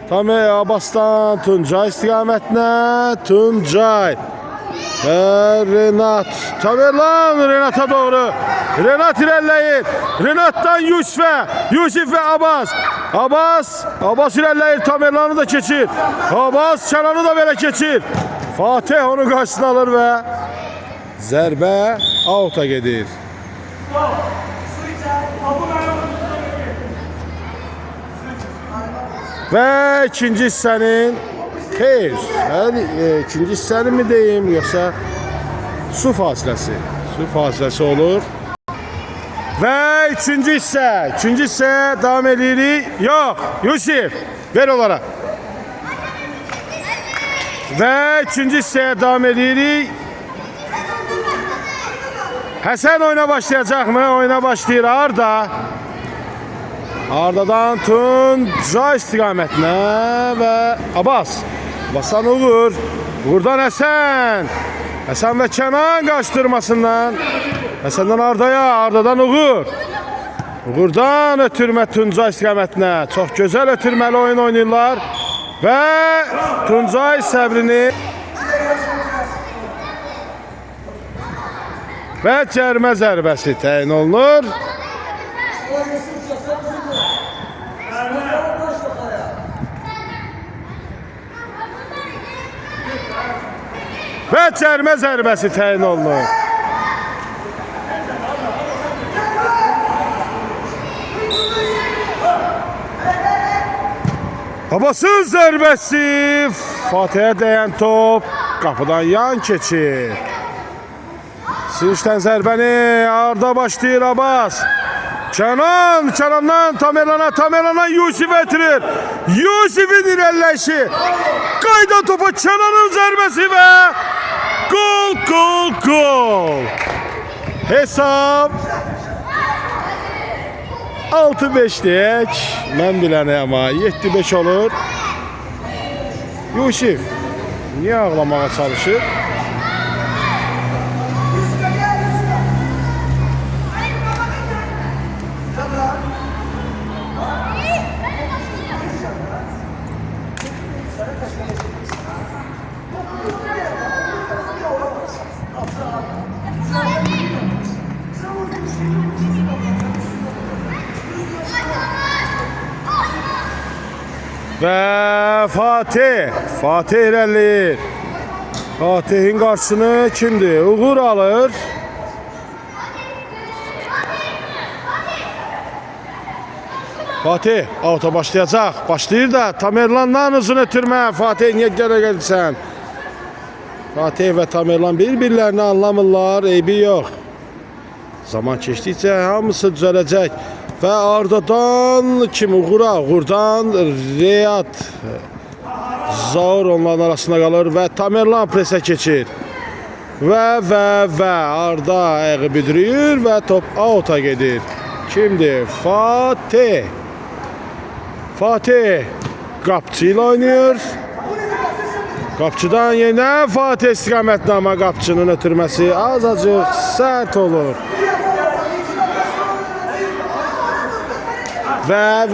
Tamer Abbasdan Tuncay istiqamətinə. Tuncay. Renat. Tamerlan Renat'a doğru. Renat irəliləyir. Renat'dan Yusif'e. Yusif ve Abbas. Abbas irəliləyir. Tamerlan'ı da keçir. Abbas Kənan'ı da belə keçir. Fatih onu qarşısına alır və zərbə out'a gedir. Və ikinci hissənin xeyr, ikinci hissəni mi deyim, yoxsa su fasiləsi olur. Və üçüncü hissə davam edirik. Yox, Yusif, ver onlara. Və üçüncü hissəyə davam edirik. Həsən oyuna başlayacaqmı? Oyuna başlayır Arda. Arda'dan Tuncay istiqamətinə və Abbasdan Uğur. Uğurdan Həsən. Həsən və Kənan qaçdırmasından. Həsəndən Arda'ya, Arda'dan Uğur. Uğurdan ötürmə Tuncay istiqamətinə. Çox gözəl ötürməli oyun oynayırlar. Və Tuncay səbrini və cərmə zərbəsi təyin olunur. Və cərmə zərbəsi təyin olunur. Abbasın zərbəsi, Fatih'e dəyən top qapıdan yan keçir. Sinişdən zərbəni Arda başlayır Abbas. Kənandan Tamerlana Yusif etirir. Yusif'in irəliləyişi. Qaydan topa Kənanın zərbəsi və gol Gol. Hesab 6-5 deyək. Mən bilənə amma 7-5 olur. Yusif niye ağlamaya çalışır? Ve Fatih irəliyir. Fatih'in karşısını kimdir? Uğur alır. Fatih auto başlayacaq. Başlayır da Tamerlan'dan uzun ötürmə. Fatih niye gələ gəlsən? Fatih ve Tamerlan bir-birlərini anlamırlar. Eybi yok. Zaman keçdikcə hamısı düzələcək. Ve ardadan kim Uğur'dan Riyad Zaur onların arasında kalır ve Tamerlan prese geçir. Ve Arda ayağı büdürüyor ve top out'a gedir. Kimdir? Fatih Qapçı ile oynuyor. Qapçıdan yine Fatih istiqamətlə ama Qapçının ötürməsi azacıq sert olur. Ve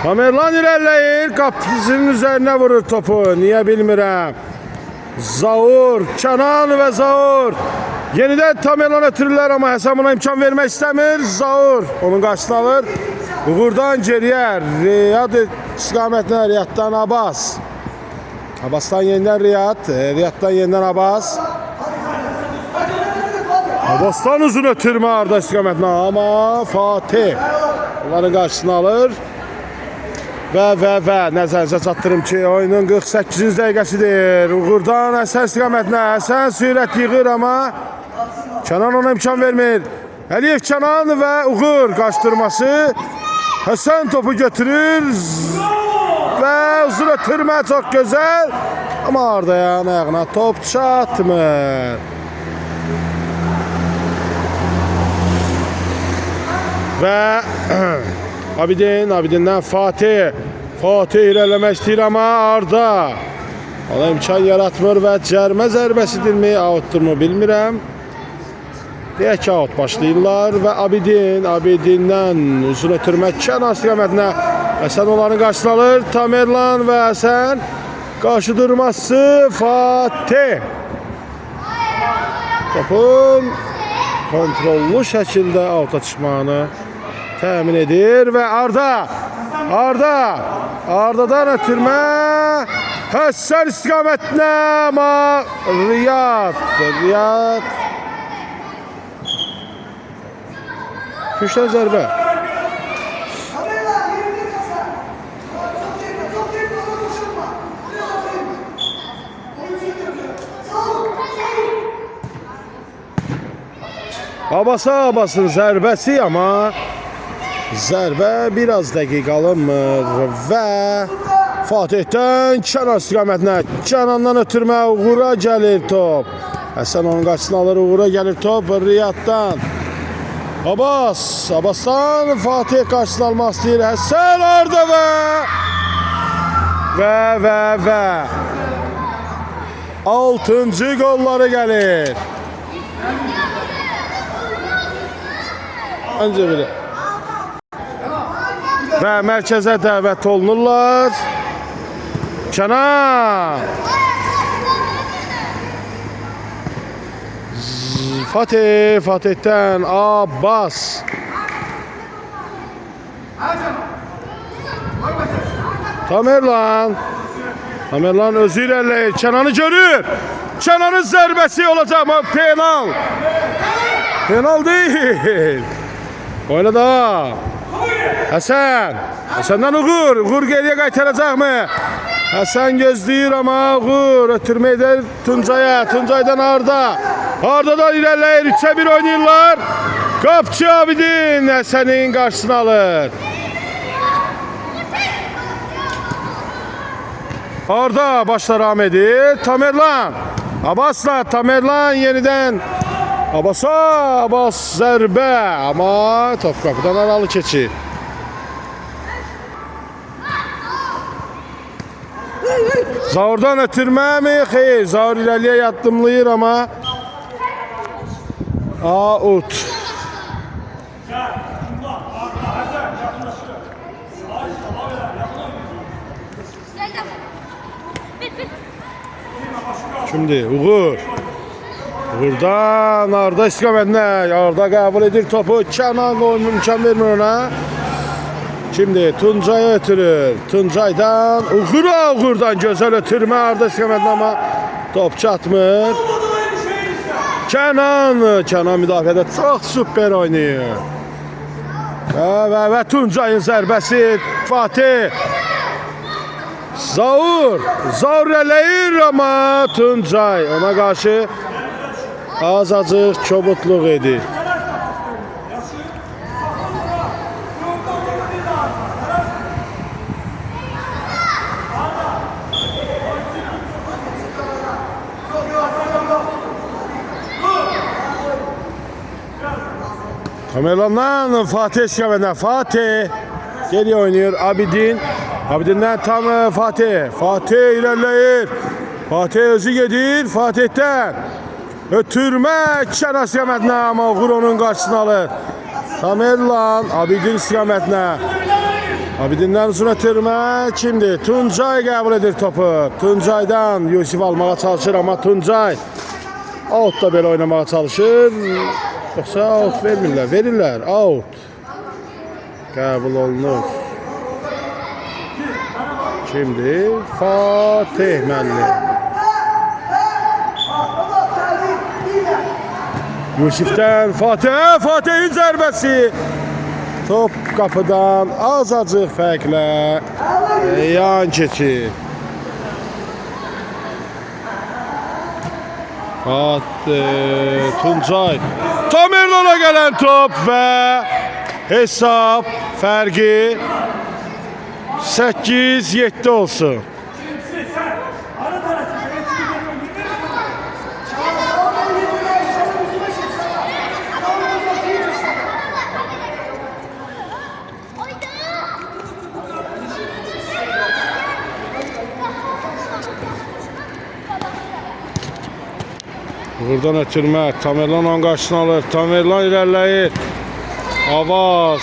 Tamerlan ilerleyir. Kapısının üzerine vurur topu. Niye bilmirəm. Zaur, Kenan ve Zaur. Yeniden Tamerlan ötürürler ama Həsən buna imkan vermek istəmir. Zaur onun qarşısını alır. Uğur'dan geriye. Riyad istiqamətlə Riyaddan Abbas. Abbas'tan yeniden Riyaddan yeniden Abbas. Abbas'tan uzun ötürmə Arda istiqamətlə ama Fatih onların qarşısını alır. Ve nəzərinizə çatdırım ki, oyunun 48-ci dəqiqəsidir. Uğur'dan Həsən istiqamətlə. Həsən sürət yığır ama Kenan ona imkan vermir. Əliyev Kenan ve Uğur qaçdırması. Həsən topu götürür ve uzun ötürmə çok güzel ama Arda'ya ayağına top çatmır. Ve Abidin'den Fatih ilerlemek istiyor ama Arda ona imkan yaratmır ve cərmə zərbəsidirmi, outdurmu bilmirəm. Deyək ki, out başlayırlar ve Abidin'den uzun ötürmək Kenan istiqamətinə. Həsən onların qarşısını alır. Tamerlan ve Həsən qarşı durması Fatih. Topun kontrollü şəkildə out'a çıxmağını təmin edir ve Arda'dan ötürmə Həsən istiqamətinə ama Riyad Küşdən zərbə. Abbas'ın zərbəsi ama zərbə biraz dəqiq alınmır və Fatih'ten Kenan istiqamətinə. Kenandan ötürmə Uğur'a gəlir top. Həsən onun qarşısını alır, Uğur'a gəlir top Riyaddan. Abbas'tan Fatih qarşısını almaq istəyir. Həsən Arda və 6-cı qolları gəlir. Öncə biri. Və mərkəzə dəvət olunurlar. Kenan. Fatih'ten Abbas. Tamerlan özü ilerleyir. Kenan'ı görür. Kenan'ın zərbəsi olacaq ama penal. Penal değil. Oynadı. Həsən. Həsəndən Uğur. Uğur geriyə qaytaracaqmı? Həsən gözləyir amma Uğur ötürmək edir Tuncaya. Tuncaydan Arda. Ardadan irəliləyir. 3'ə 1 oynayırlar. Qapçı Abidin Həsənin qarşısını alır. Arda başlar Ahmet'i. Tamerlan. Abbas'la Tamerlan yeniden. Abbas zərbə. Ama top kapıdan aralı keçir. Zaurdan ötürmə mi? Xeyr. Zaur irəliyə yaddımlayır ama out. Şimdi Uğur. Uğurdan Arda istikametine. Arda kabul edir topu. Kenan imkan vermir ona. Şimdi Tuncay'a ötürür. Tuncay'dan Uğur'dan güzel ötürme Arda istikametine ama top çatmır. Kenan müdafiədə çok süper oynuyor. Ve Tuncay'ın zərbəsi Fatih. Zaur eləyir ama Tuncay ona karşı azacıq çobutluq edir. Tamerlan'dan Fatih istikametine. Fatih geriye oynuyor. Abidin'den tam Fatih. Fatih ilerleyir. Fatih özü gedir. Fatih'ten ötürme Kenan istikametine ama Uğur onun karşısını alır. Tamerlan Abidin istikametine. Abidin'den sonra ötürme. Şimdi Tuncay kabul edir topu. Tuncay'dan Yusuf almaya çalışır ama Tuncay out da böyle oynamaya çalışır. Yoksa out vermirlər. Verirlər. Out. Kabul olunur. Şimdi Fatih müəllim. Yusif'ten Fatih'in zərbəsi. Top kapıdan azacıq fərqlə yan keçir. Fatih, Tuncay. Tamerlan'a gelen top ve hesap fərqi 8-7 olsun. Buradan ötürmə. Tamerlan onun qarşısını alır. Tamerlan ilerləyir. Abbas.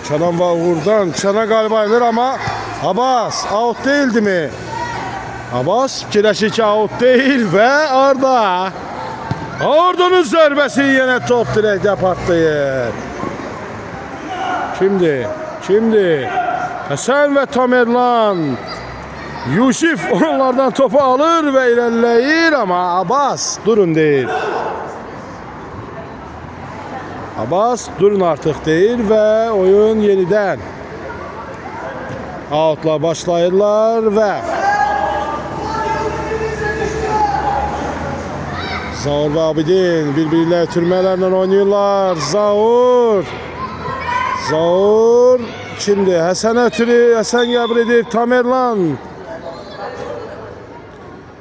Kenan ve Uğur'dan. Kenan galiba edir ama Abbas out değildi mi? Abbas fikirləşir ki out değil ve Arda. Arda'nın zərbəsi yine top direkte patlayır. Şimdi Həsən ve Tamerlan. Yusuf onlardan topu alır ve ilerleyir ama Abbas durun değil. Abbas durun artık değil ve oyun yeniden outla başlayırlar ve Zaur ve Abidin birbiriyle ötürmelerle oynuyorlar. Zaur şimdi Həsən ötürü. Həsən qəbul edir. Tamerlan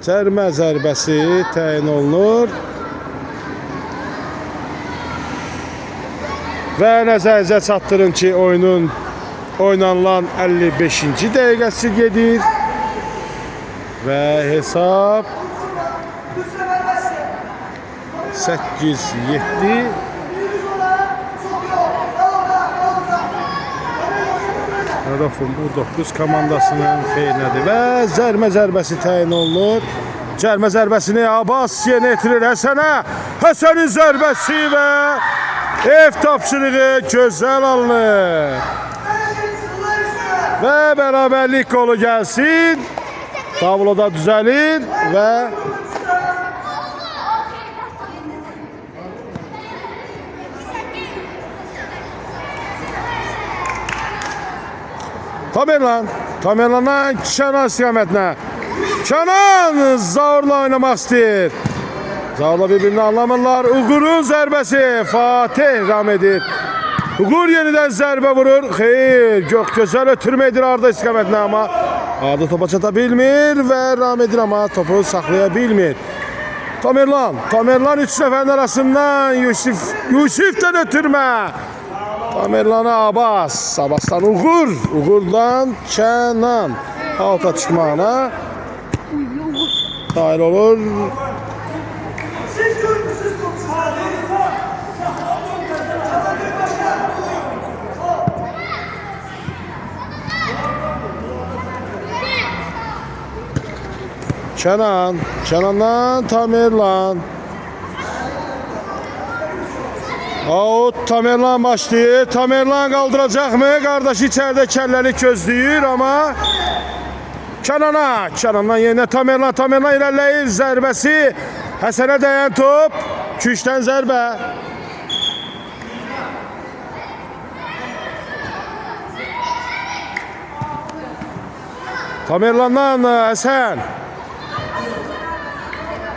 cərmə zərbəsi təyin olunur. Və nəzərinizə çatdırın ki oyunun oynanılan 55-ci dəqiqəsi gedir. Və hesab 8-7. Rodolfo bu 9 komandasının xeyrinədir və zərmə zərbəsi təyin olunur. Cərmə zərbəsini Abbas yenə etirir Həsənə. Həsənin zərbəsi və ev tapşırığı gözəl alınır. Və bərabərlik qolu gəlsin. Tabloda düzəlir və Tamerlandan Kənan istiqamətinə. Kənan Zaurla oynamaq istəyir. Zaurla bir-birini anlamırlar. Uğurun zərbəsi Fatih ram edir. Uğur yenidən zərbə vurur. Xeyr, gözəl ötürmə edir Arda istiqamətinə amma Arda topa çata bilmir və ram edir amma topu saxlaya bilmir. Tamerlan 3 nəfərin arasından Yusifdən ötürmə. Tamerlan'a Abbas'tan Uğur'dan Kenan alta çıkmağına dahil olur. Kenan'dan Tamerlan. Out Tamerlan başlayır. Tamerlan kaldıracak mı? Kardeşi içeride kelleli közlüyür ama Kenan'dan yine Tamerlan ilerleyir. Zərbesi Həsənə değen top. Küşten zərbə. Tamerlan'dan Həsən.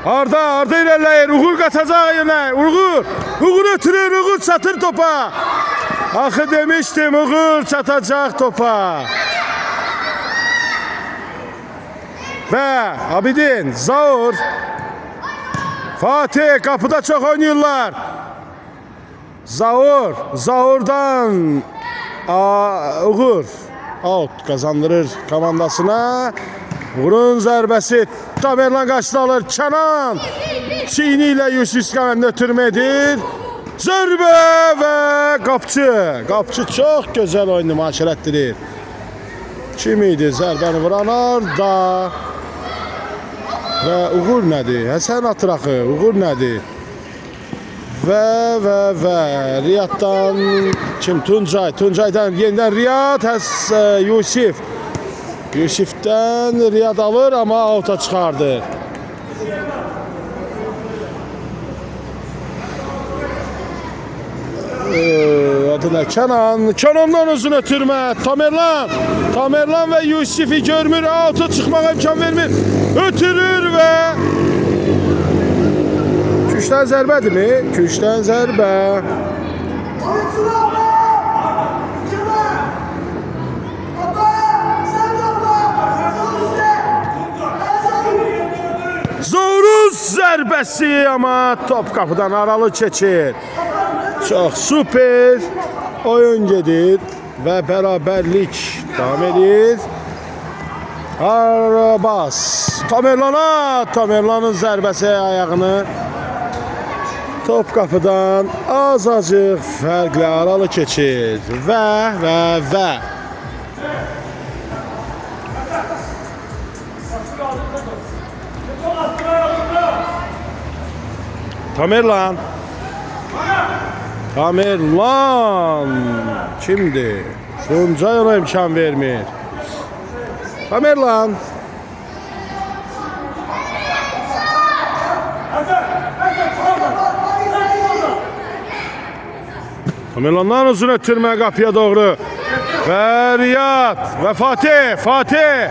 Arda ilerleyir. Uğur kaçacak yine. Uğur ötürür. Uğur çatır topa. Axı demiştim Uğur çatacak topa. Ve Abidin, Zaur, Fatih kapıda çok oynuyorlar. Zaur'dan Uğur out kazandırır komandasına. Uğur'un zərbəsi Tamerlan qaçını alır. Kenan çiğniyle Yusuf istiqamətini ötürmə edir. Zərbə və qapçı çok güzel oyunu nümayiş etdirir. Kim idi zərbəni vuran? Arda və Uğur nədir? Həsən atır axı. Uğur nədir? Və Riyaddan kim? Tuncay'dan yeniden Riyad, Yusif'ten Riyad alır ama out'a çıkardı. Adı ne? Kenan'dan uzun ötürmə. Tamerlan ve Yusif'i görmür. Out'a çıkmağa imkan vermir. Ötürür ve Küşten zərbədir mi? Küşten zərbə. Zoruz zərbəsi ama top kapıdan aralı keçir. Çok süper oyun gedir ve beraberlik devam edir. Abbas Tamerlan'ın zərbəsi ayağını top kapıdan azacıq fərqlə aralı keçir və Tamerlan kimdi? Tuncay ona imkan vermir. Tamerlan'dan uzun ötürmə qapıya doğru. Və Riyad və Fatih.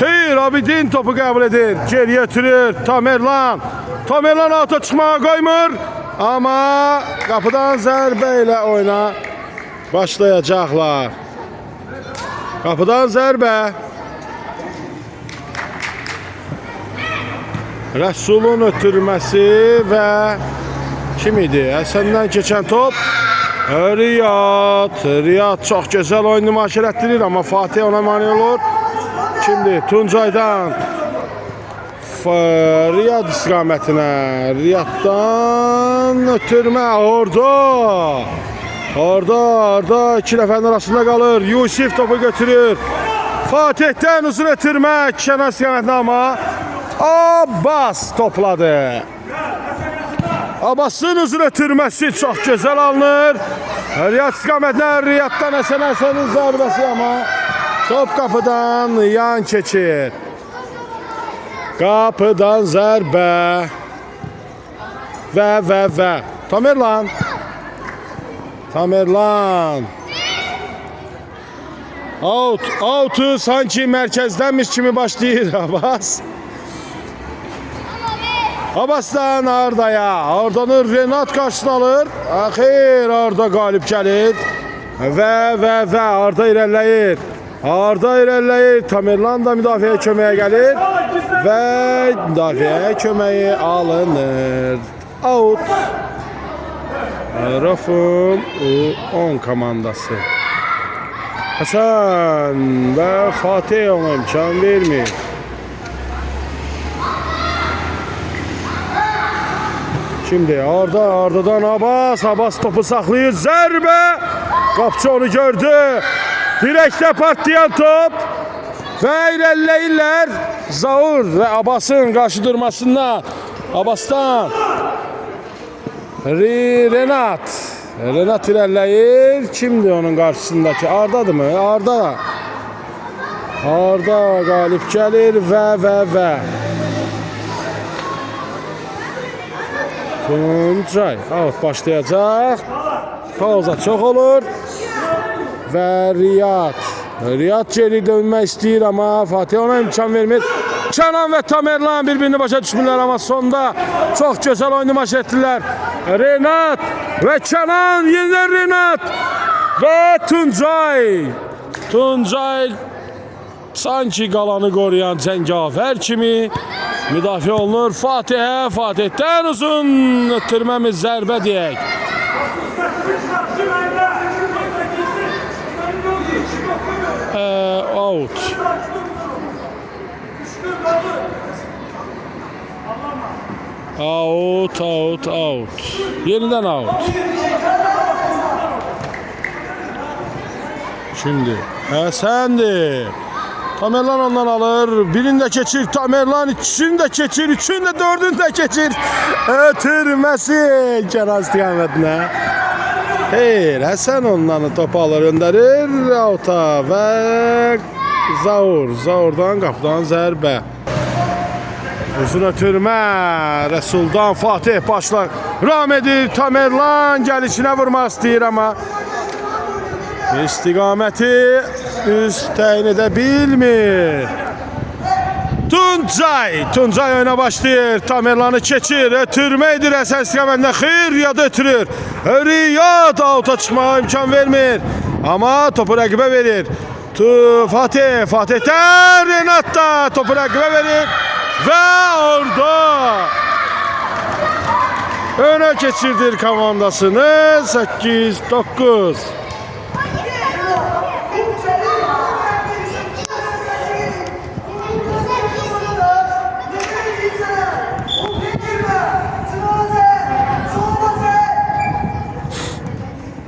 Xeyr, Abidin topu qəbul edir. Geriye ötürür Tamerlan auto çıxmağa qoymur. Ama kapıdan zərbə ilə oyuna başlayacaqlar. Kapıdan zərbə. Rəsulun ötürməsi və kim idi? Həsəndən keçən top. Riyad çox gözəl oyun nümayiş etdirir ama Fatih ona mane olur. Kimdir? Tuncay'dan Riyad istiqamətinə. Riyaddan ötürmə. Orada iki nəfərin arasında qalır. Yusif topu götürür. Fatih'ten uzun ötürmə. Kənan istiqamətinə ama Abbas topladı. Abbas'ın uzun ötürməsi çok güzel alınır. Riyad istiqamətinə. Riyaddan Həsən'in zərbəsi ama Top kapıdan yan keçir. Kapıdan zərbə. Və. Tamerlan. Out'u sanki mərkəzdənmiş kimi başlayır Abbas. Abbas'dan Arda'ya. Arda'nın Renat karşısına alır. Axir Arda qalib gəlir. Və Arda irəliləyir. Tamerlan da müdafiəyə köməyə gəlir. Və müdafiəyə köməyi alınır. Out. Rafın 10 komandası. Hasan ve Fatih ona imkan vermir. Şimdi Arda'dan Abbas topu saxlayır. Zərbə. Qapçı onu gördü. Direkte partlayan top. Və irəliləyirlər. Zaur və Abbas'ın qarşı durmasından. Abbas'tan Renat irəliləyir. Kimdir onun qarşısındakı? Arda'dır mı? Arda qalib gəlir və. Tuncay out başlayacaq. Pauza çox olur. Və Riyad geri dönmək istəyir amma Fatih ona imkan vermir. Kenan ve Tamerlan birbirini başa düşmürlər ama sonda çox gözəl oyunu maç etdilər. Renat ve Kenan, yeniden Renat ve Tuncay sanki qalanı qoruyan cəngavər kimi müdafiə olunur. Fatih'ten uzun ötürməmiz zərbə deyək. Out. Yeniden out. Şimdi Hasan'dı. Tamerlan ondan alır. Birinde keçir Tamerlan, ikisini de keçir, üçünü de dördünü de keçir. Ötürmesi kenar istikametine. Hayır, Hasan ondan topu alır, gönderir out'a ve Zaur'dan qapıdan zərbə. Uzun ötürmə. Resul'dan Fatih başlar. Ram edir. Tamerlan gəlişinə vurmaq istəyir ama istiqaməti üst təyin edə bilmir. Tuncay oyuna başlayır. Tamerlan'ı keçir. Ötürmə edir. Əsən istiqamətində Riyad ötürür. Riyad out'a çıxmağa imkan vermir. Ama topu rəqibə verir. Fatih'ten Renat da topu rəqibə verir. Ve orada öne geçirdir komandasını 8-9.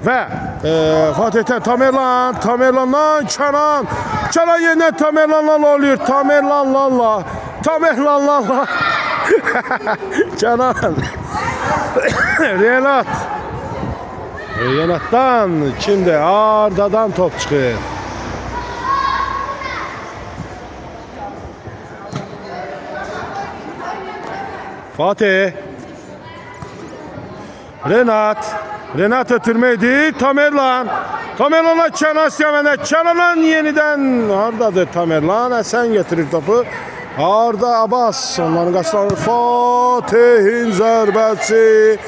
Ve Fatih'ten Tamerlan'dan Kenan yeniden Tamerlan'la oluyor. Tamerlan'la Kenan Renat'tan şimdi Arda'dan top çıkıyor. Fatih Renat ötürmeydi. Tamerlan'a Kenan istiyemene. Kenan'ın yeniden Arda'dır Tamerlan. Esen getirir topu. Arda Abbas onların qarşılanır. Fatih'in zərbəsi.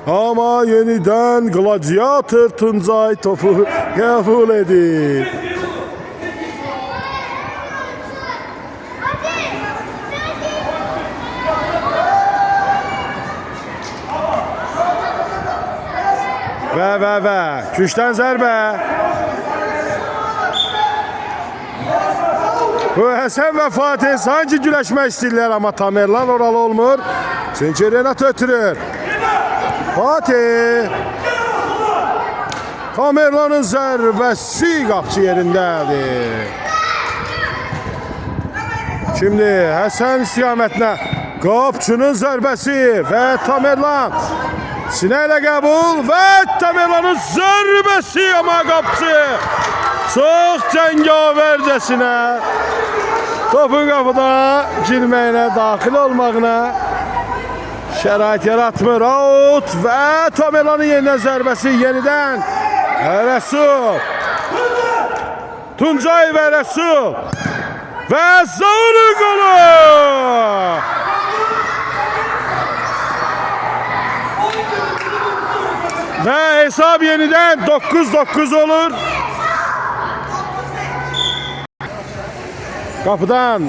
Ama yeniden Gladiator Tuncay topu qəbul edir. Və Küşdən zərbə. Bu Hasan ve Fatih sanki güləşmək istəyirlər ama Tamerlan oralı olmur. Çünki Renat ötürür. Fatih. Tamerlan'ın zərbəsi qapçı yerindədir. Şimdi Hasan istiqamətinə qapçının zərbəsi və Tamerlan. Sinə ilə qəbul və Tamerlan'ın zərbəsi ama qapçı Çox cəngavərcəsinə topun qapıda girməyinə, daxil olmağına şərait yaratmır. Out və Tamerlanın yenidən zərbəsi yenidən Rəsul. Tuncay və Rəsul və Zaurun qolu. Və hesab yenidən 9-9 olur. Qapıdan,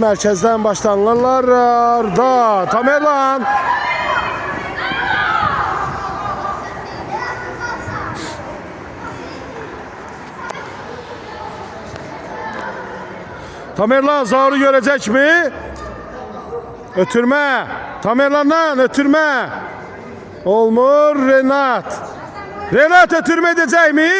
mərkəzdən başlanırlar. Arda, Tamerlan. Tamerlan Zaur'u görecek mi? Ötürme. Tamerlan'dan ötürme. Olmur Renat. Renat ötürme edecek mi?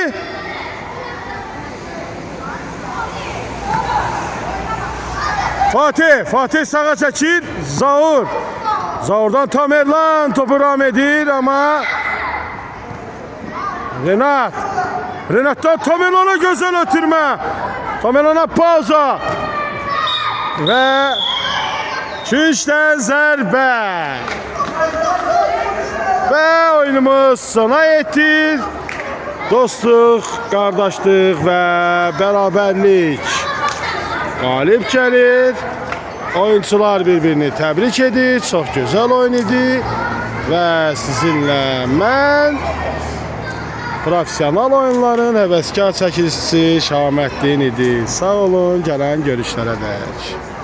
Fatih sağa çekir. Zaur. Zaur'dan Tamerlan topu ram edir ama Renat'tan Tamerlan'a güzel ötürme. Tamerlan'a pauza. Ve Çüş'ten zərbə. Ve oyunumuz sona yetdi. Dostluq, qardaşlıq və bərabərlik qalib gəlir. Oyuncular bir-birini təbrik edir. Çox gözəl oyun idi. Və sizinlə mən profesional oyunların həvəskar çəkilişçisi Şahaməddin idi. Sağ olun, gələn görüşlərə dək.